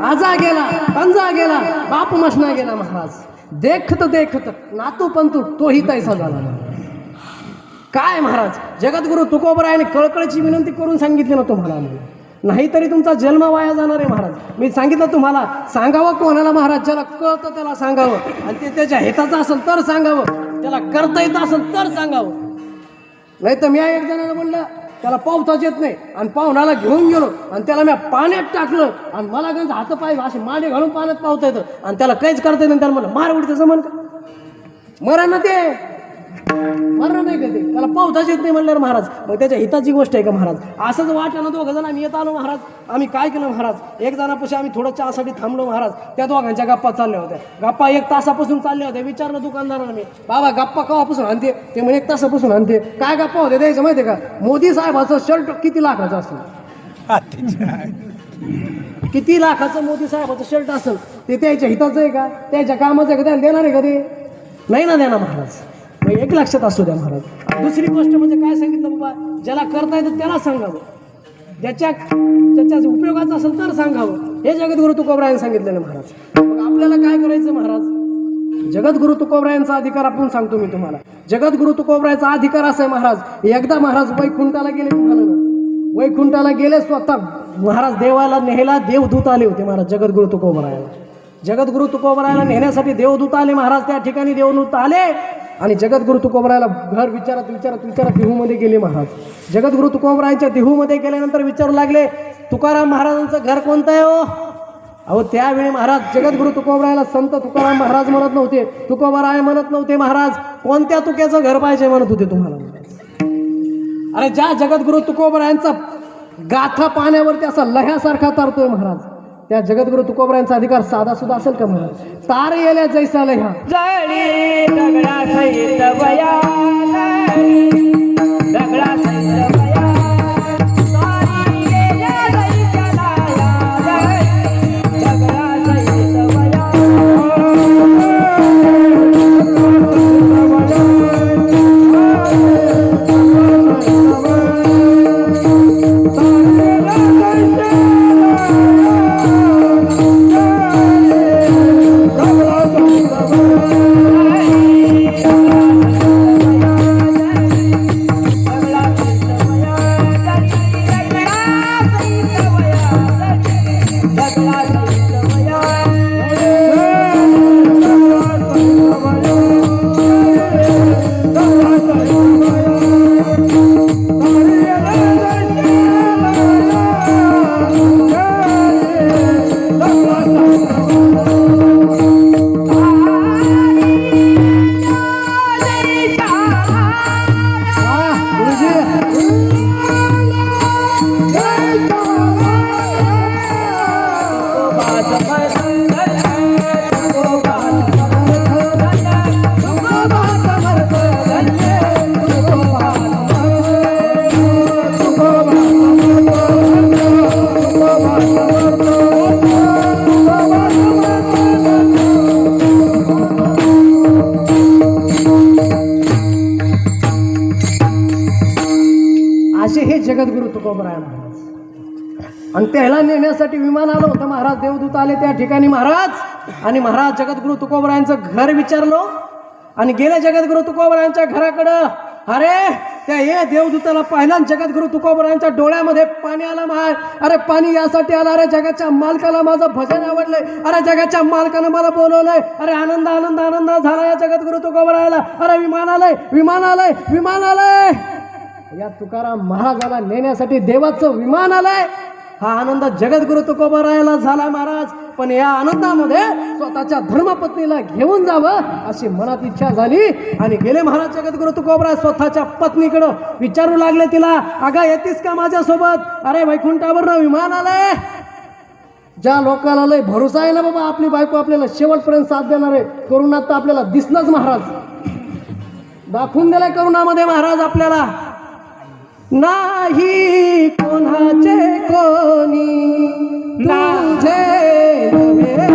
आजा गेला, पंजा गेला, बाप मसना गेला महाराज. देखत देखत नातू पंतू तोही तैसा झाला. काय महाराज, जगद्गुरु तुकोबरायाने कळकळीची विनंती करून सांगितली ना तुम्हाला, नाहीतरी तुमचा जन्म वाया जाणार आहे महाराज. मी सांगितलं तुम्हाला, सांगावं कोणाला महाराज, ज्याला कळतं त्याला सांगावं, आणि ते त्याच्या हिताचं असेल तर सांगावं, त्याला करता येतं असेल तर सांगावं. नाही तर मी एक जणाला म्हणलं त्याला पावताच येत नाही, आणि पाहुणाला घेऊन गेलो आणि त्याला मी पाण्यात टाकलं, आणि मला गंज हात पाय असे मांडे घालून पाण्यात पावता येतं, आणि त्याला काहीच करता येत नाही. त्याला म्हणलं मार उडते जमन का, मरण ना ते मरण नाही का ते, त्याला पावताच येत नाही म्हणल्यावर महाराज मग त्याच्या हिताची गोष्ट आहे का महाराज. असंच वाटलं ना, दोघं जण आम्ही येत आलो महाराज. आम्ही काय केलं महाराज, एक जणापाशी आम्ही थोडं चहासाठी थांबलो महाराज. त्या दोघांच्या गप्पा चालल्या होत्या, गप्पा 1 तासापासून चालल्या होत्या. विचारलं दुकानदाराला मी, बाबा गप्पा केव्हापासून आणते, ते म्हणे 1 तासापासून आणते. काय गप्पा होते द्यायचं माहिती आहे का, मोदी साहेबाचं शर्ट किती लाखाचं असेल, किती लाखाचं मोदी साहेबाचं शर्ट असेल, ते त्याच्या हिताचं आहे का, त्याच्या कामाचं आहे का, त्याला देणार आहे का, ते नाही ना देणार महाराज. मग एक लक्षात असू द्या महाराज. दुसरी गोष्ट म्हणजे काय सांगितलं बाबा, ज्याला करता येतं त्याला सांगावं, त्याच्या उपयोगाचं असेल तर सांगावं, हे जगद्गुरु तुकोबरायाने सांगितलेलं महाराज. मग आपल्याला काय करायचं महाराज, जगद्गुरु तुकोबरायांचा अधिकार आपण सांगतो मी तुम्हाला. जगद्गुरु तुकोबरायाचा अधिकार असा आहे महाराज, एकदा महाराज वैकुंठाला गेले, वैकुंठाला गेले स्वतः महाराज. देवाला न्यायला देवदूत आले होते महाराज जगद्गुरु तुकोबरायाला. जगद्गुरु तुकोबरायाला नेण्यासाठी देवदूत आले महाराज. त्या ठिकाणी देवदूत आले आणि जगद्गुरु तुकोबरायाला घर विचारत विचारत विचारत देहूमध्ये गेले महाराज. जगद्गुरु तुकोबरायांच्या देहूमध्ये गेल्यानंतर विचारू लागले, तुकाराम महाराजांचं घर कोणतं आहे हो. अहो त्यावेळी महाराज जगद्गुरु तुकोबरायाला संत तुकाराम महाराज म्हणत नव्हते, तुकोबराय म्हणत नव्हते महाराज. कोणत्या तुक्याचं घर पाहिजे म्हणत होते तुम्हाला. अरे ज्या जगद्गुरु तुकोबरायांचा गाथा पाण्यावरती असा लह्यासारखा तरतोय महाराज, त्या जगद्गुरु तुकोबरायांचा अधिकार साधा सुद्धा असेल का महाराज. तार येल्या जैसा लह्या जळी दगडा सहित वया, दगडा सहित वया, तारी गेल्या जैसा लाया, दगडा सहित वया. असे हे जगद्गुरु तुकोबराय महाराज. आणि त्याला नेण्यासाठी विमान आलं होतं महाराज. देवदूत आले त्या ठिकाणी महाराज, आणि महाराज जगद्गुरु तुकोबरायांचं घर विचारलो आणि गेले जगद्गुरु तुकोबरायांच्या घराकडं. अरे त्या ये देवदूताला पाहिला, जगद्गुरु तुकोबरायांच्या डोळ्यामध्ये पाणी आलं महाराज. अरे पाणी यासाठी आलं, अरे जगाच्या मालकाला माझं भजन आवडलंय, अरे जगाच्या मालकानं मला बोलवलंय, अरे आनंद आनंद आनंद झाला या जगद्गुरु तुकोबरायाला. अरे विमान आलंय, विमान आलंय, विमान आलंय. या तुकाराम महाराजाला नेण्यासाठी देवाचं विमान आलंय. हा आनंद जगद्गुरु तुकोबरायाला झाला महाराज. पण या आनंदामध्ये स्वतःच्या धर्मपत्नीला घेऊन जावं अशी मनात इच्छा झाली आणि गेले महाराज जगद्गुरु तुकोबराय स्वतःच्या पत्नीकडं. विचारू लागले तिला, अगं येतीस का माझ्यासोबत. अरे वैकुंठावरनं विमान आलंय. ज्या लोकांना लय भरोसा आहे ना बाबा, आपली बायको आपल्याला शेवटपर्यंत साथ देणार आहे, करुणात तर आपल्याला दिसलंच महाराज, दाखवून दिलाय करुणामध्ये महाराज आपल्याला. नाही कोणाचे कोणी तुझे नव्हे,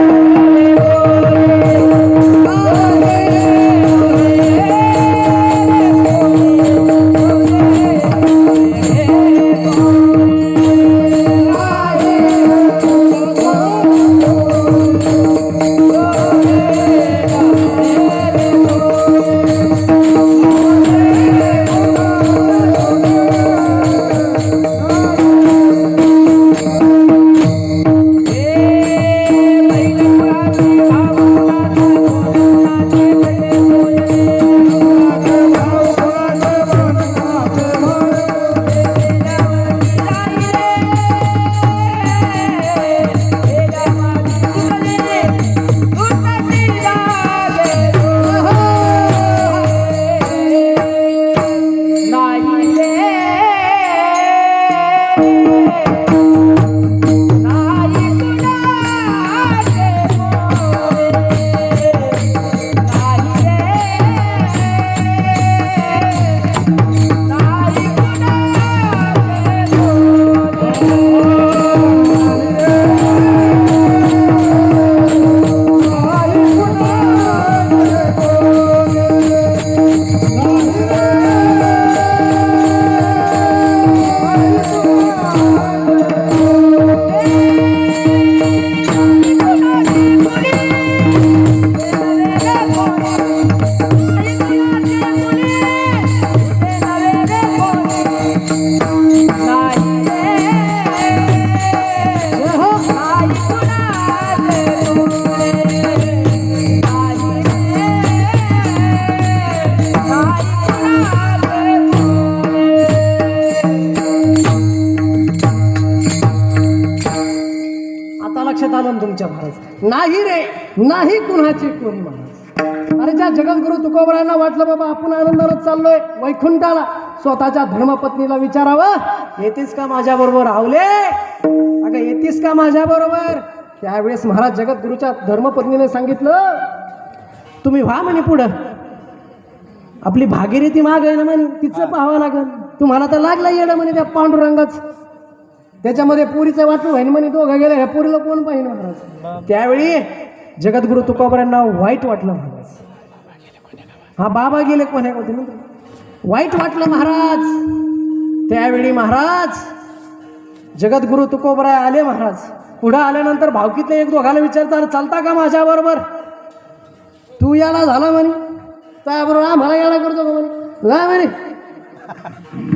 लक्षात आलं ना तुमच्या महाराज? नाही रे, नाही कुणाची कोणी महाराज. अरे ज्या जगद्गुरु तुकोबरायांना वाटलं बाबा आपण आनंदानं चाललोय वैकुंठाला, स्वतःच्या धर्मपत्नीला विचारावं, येतीस का माझ्या बरोबर आवले? अगं येतीस का माझ्या बरोबर? त्यावेळेस महाराज जगद्गुरूच्या धर्मपत्नीने सांगितलं, तुम्ही व्हा म्हणे पुढं, आपली भागीरथी माग आहे ना म्हणे, तिचं पाहावं लागेल. तुम्हाला तर लागला येणं म्हणे त्या पांडुरंगाच, त्याच्यामध्ये पुरीचं वाटलं व्हाईन म्हणे, दोघं गेले, ह्या पुरीला कोण पाहिजे महाराज? त्यावेळी जगद्गुरु तुकोबरायांना वाईट वाटलं महाराज. हा बाबा गेले कोण्या होते वाईट वाटलं महाराज. त्यावेळी महाराज जगद्गुरु तुकोबराय आले महाराज. पुढं आल्यानंतर भावकीतले एक दोघाला विचारतात, चालता का माझ्या बरोबर? तू याला झाला म्हणे, त्याबरोबर आम्हाला याला करतो का म्हणे? जा म्हणे,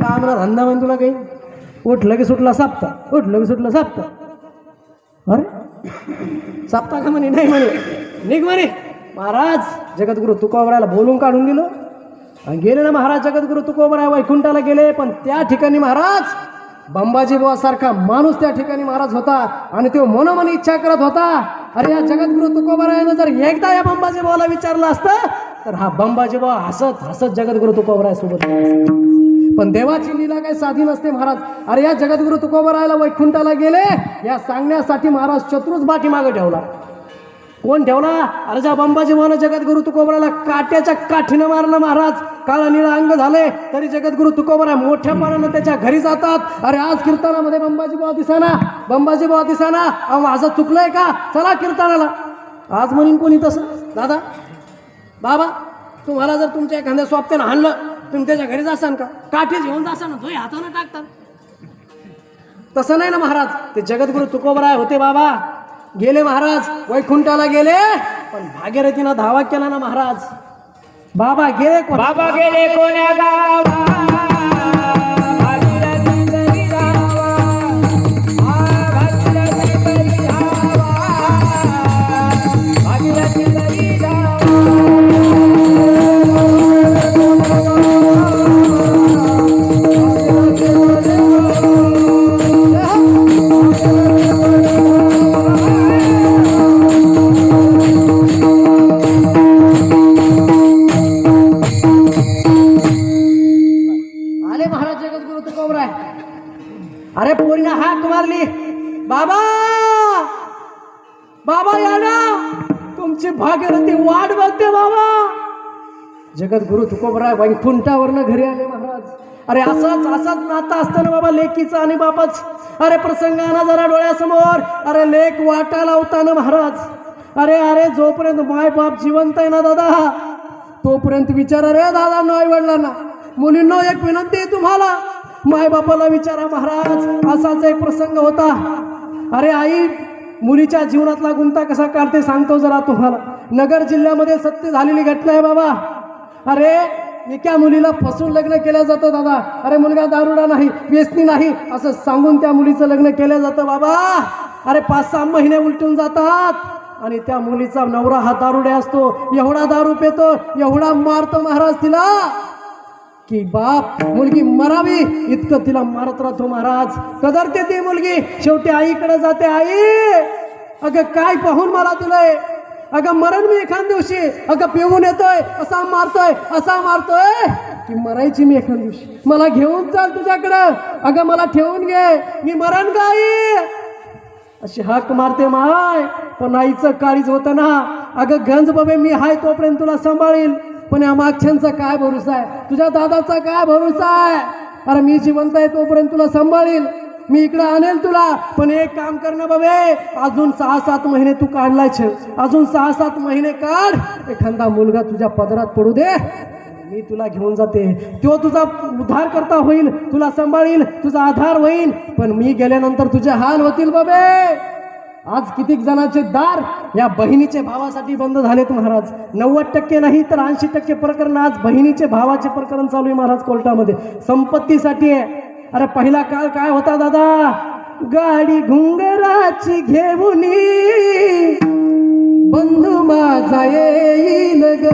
आम्हाला धंदा म्हणे तुला काही. उठलं की सुटला सापता, उठलं की सुटलं सापता. अरे सापता का म्हणे? नाही म्हणे, निघ म्हणे. महाराज जगद्गुरु तुकोबरायला बोलून काढून दिलं आणि गेले ना महाराज. जगद्गुरु तुकोबराय वैकुंठाला गेले, पण त्या ठिकाणी महाराज बंबाजी बुवा सारखा माणूस त्या ठिकाणी महाराज होता आणि तो मनोमन इच्छा करत होता, अरे या जगद्गुरु तुकोबरायानं जर एकदा या बंबाजी बुवाला विचारलं असतं तर हा बंबाजी बुवा हसत हसत जगद्गुरु तुकोबराय सोबत. पण देवाची लीला काही साधी नसते महाराज. अरे या जगद्गुरु तुकोबरायला वैकुंठाला गेले या सांगण्यासाठी महाराज शत्रूच पाठीमागे ठेवला. कोण ठेवला? अरे ज्या बंबाजी बुवानं जगद्गुरु तुकोबरायला काट्याच्या काठीनं मारलं महाराज. काळं निळं अंग झाले तरी जगद्गुरु तुकोबराय मोठ्यापणानं त्याच्या घरी जातात. अरे आज कीर्तनामध्ये बंबाजी बुवा दिसाना, बंबाजी बुवा दिसाना, अहो माझं चुकलंय का? चला कीर्तनाला. आज म्हणून कोणी तसं? दादा बाबा, तुम्हाला जर तुमच्या एखाद्या स्वाप्त्यानं हाणलं, तुम्ही त्याच्या घरी जासान का? काठीच घेऊन जासान ना, दोही हातानं टाकतात. तसं नाही ना महाराज. ते जगद्गुरु तुकोबराय होते बाबा, गेले महाराज वैकुंठाला गेले, पण भागीरथीनं धावा केला ना महाराज. बाबा गेले बाबा गेले कोण्या गावा? भागीरथी घरी जावा, भागीरथी घरी जावा, भागीरथी घरी जावा. अरे पोरीना हाक मारली, बाबा बाबा या ना, तुमची भागीरथी वाट बघते बाबा. जगद्गुरु तुकोबराय वैकुंठावरनं घरी आले महाराज. अरे असाच नातं असतं ना बाबा लेकीचं आणि बापाच. अरे प्रसंगाना जरा डोळ्यासमोर, अरे लेक वाटा लावताना महाराज. अरे अरे जोपर्यंत माय बाप जिवंत आहे ना दादा, तोपर्यंत विचारा रे दादा आई वडिलांना. मुलींना एक विनंती आहे तुम्हाला, माय बापाला विचारा महाराज. असाच एक प्रसंग होता. अरे आई मुलीच्या जीवनातला गुंता कसा काढते सांगतो जरा तुम्हाला. नगर जिल्ह्यामध्ये सत्य झालेली घटना आहे बाबा. अरे एका मुलीला फसून लग्न केलं जातं दादा. अरे मुलगा दारुडा नाही, व्यसनी नाही असं सांगून त्या मुलीचं लग्न केलं जातं बाबा. अरे 5-6 महिने उलटून जातात आणि त्या मुलीचा नवरा हा दारुड्या असतो. एवढा दारू पितो, एवढा मारतो महाराज तिला की बाप मुलगी मरावी इतकं तिला मारत राहतो महाराज. कदरते ती मुलगी, शेवटी आईकडे जाते. आई अगं काय पाहून मला दिलंय, अगं मरण मी एखाद दिवशी, अगं पिऊन येतोय, असा मारतोय की मरायची मी एखाद दिवशी. मला घेऊन चाल तुझ्याकडं, अगं मला ठेवून घे, मी मरण का आई? अशी हाक मारते माय. पण आईचं काळीच होतं ना, अगं गंज बाबे मी हाय तोपर्यंत तुला सांभाळील, पण या मागच्यांचा काय भरोसा आहे, तुझ्या दादाचा काय भरोसा आहे? अरे मी जिवंत आहे तोपर्यंत तुला सांभाळील, मी इकडे आणेल तुला. पण एक काम कर ना बाबे, अजून 6-7 महिने तू काढलाय, अजून 6-7 महिने काढ. एखादा मुलगा तुझ्या पदरात पडू दे, मी तुला घेऊन जाते. तो तुझा उद्धार करता होईल, तुला सांभाळील, तुझा आधार होईल. पण मी गेल्यानंतर तुझे हाल होतील बाबे. आज कितीक जणांचे दार या बहिणीचे भावासाठी बंद झालेत महाराज. 90% नाही तर 80% प्रकरण आज बहिणीचे भावाचे प्रकरण चालू आहे महाराज कोर्टामध्ये, संपत्तीसाठी आहे. अरे पहिला काळ काय होता दादा, गाडी घुंगराची घेऊन बंधू माझा येईल ग,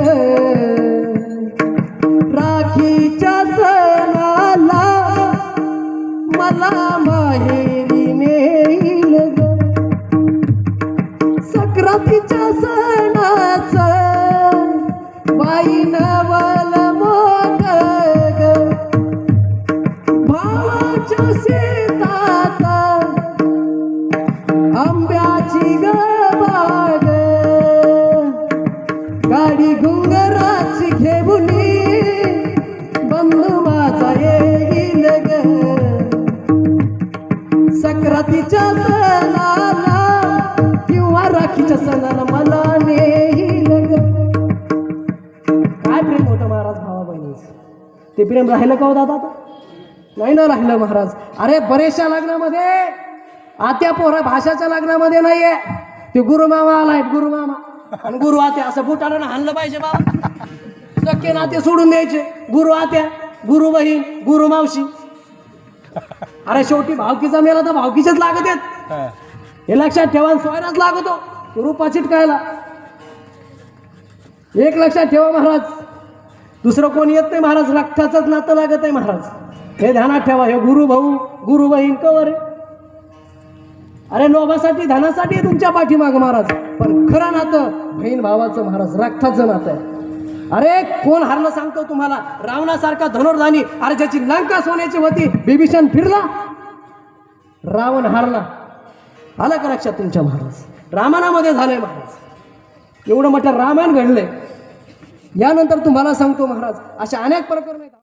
राखीच्या सणाला मला माहेरी नेईल ग. सक्रातीच्या सणाच बाई नवल मोग भावाच्या शेतात आंब्याची गबाग गाडी घुंगराची घेऊनी बंधू माझा येईल ग सक्रातीच्या सणाला किंवा राखीच्या सणाला मला नेईल ग. काय प्रेम होतं महाराज भावा बहिणीचं. ते प्रेम राहिलं का हो दादा आता? नाही ना राहिलं महाराज. अरे बरेचशा लग्नामध्ये आत्या पोरा भाषाच्या लग्नामध्ये नाहीये. ते गुरुमामा आलाय गुरुमामा आणि गुरु आत्या असं बुटानं हाणलं पाहिजे बाबा. सख्खे नाते सोडून द्यायचे. गुरु आत्या गुरु बहीण गुरु मावशी. अरे शेवटी भावकीचा मेला तर भावकीचेच लागत आहेत. हे लक्षात ठेवा. सोयराच लागतो रूपा चिटकायला. एक लक्षात ठेवा महाराज. दुसरं कोण येत नाही महाराज. रक्ताचंच नातं लागत आहे महाराज. हे ध्यानात ठेवा. हे गुरु भाऊ गुरु बहीण कवर आहे. अरे लोभासाठी धनासाठी तुमच्या पाठीमाग महाराज. पण खरं नातं बहीण भावाचं महाराज रक्ताचं नातं आहे. अरे कोण हारलं सांगतो तुम्हाला. रावणासारखा धनुर्धानी. अरे ज्याची लंका सोन्याची होती बिभीषण फिरला रावण हारला. आलं का लक्षात तुमच्या महाराज. रामायणामध्ये झालंय महाराज. एवढं मोठं रामायण घडलंय. यानंतर तुम्हाला सांगतो महाराज अशा अनेक प्रकरण आहेत.